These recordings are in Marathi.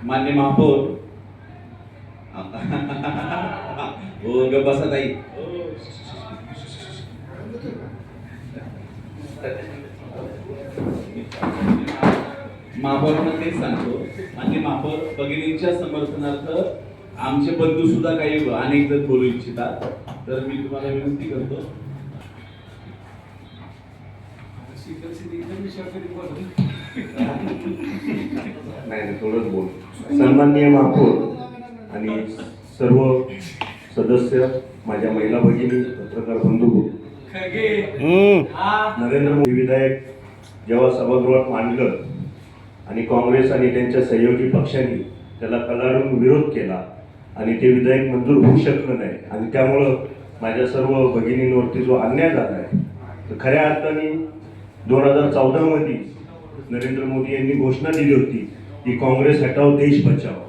मान्य महापौर हो ग बसा ताई. महापौरांना तेच सांगतो, मान्य महापौर भगिनींच्या समर्थनार्थ आमचे बंधू सुद्धा काही अनेक जण बोलू इच्छितात, तर मी तुम्हाला विनंती करतो. नाही थोडंच बोल. सन्माननीय महापौर आणि सर्व सदस्य, माझ्या महिला भगिनी, पत्रकार बंधू, नरेंद्र मोदी विधायक जेव्हा सभागृहात मांडलं आणि काँग्रेस आणि त्यांच्या सहयोगी पक्षांनी त्याला कडाडून विरोध केला आणि ते विधायक मंजूर होऊ शकलं नाही आणि त्यामुळं माझ्या सर्व भगिनींवरती जो अन्याय झाला आहे, तर खऱ्या अर्थाने 2014 मध्ये नरेंद्र मोदी यांनी घोषणा दिली होती की काँग्रेस हटाव देश बचाव,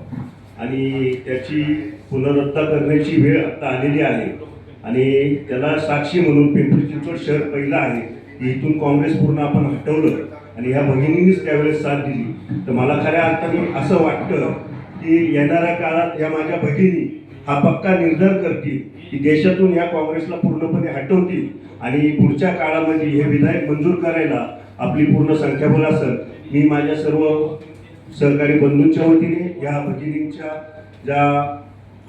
आणि त्याची पुनरुत्था करण्याची वेळ आता आलेली आहे. आणि त्याला साक्षी म्हणून पिंपरी चिंचवड शहर पहिलं आहे की इथून काँग्रेस पूर्ण आपण हटवलं आणि ह्या भगिनींनीच त्यावेळेस साथ दिली. तर मला खऱ्या अर्थाने असं वाटतं की येणाऱ्या काळात ह्या माझ्या भगिनी हा पक्का निर्धार करतील की देशातून ह्या काँग्रेसला पूर्णपणे हटवतील आणि पुढच्या काळामध्ये हे विधायक मंजूर करायला आपली पूर्ण संख्याबळ असेल. मी माझ्या सर्व सहकारी बंधूंच्या वतीने या भगिनींच्या ज्या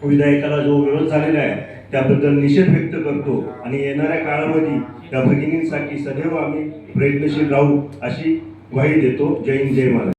विधायकाला जो विरोध झालेला आहे त्याबद्दल निषेध व्यक्त करतो आणि येणाऱ्या काळामध्ये त्या भगिनींसाठी सदैव आम्ही प्रयत्नशील राहू अशी ग्वाही देतो. जय हिंद, जय महाराष्ट्र.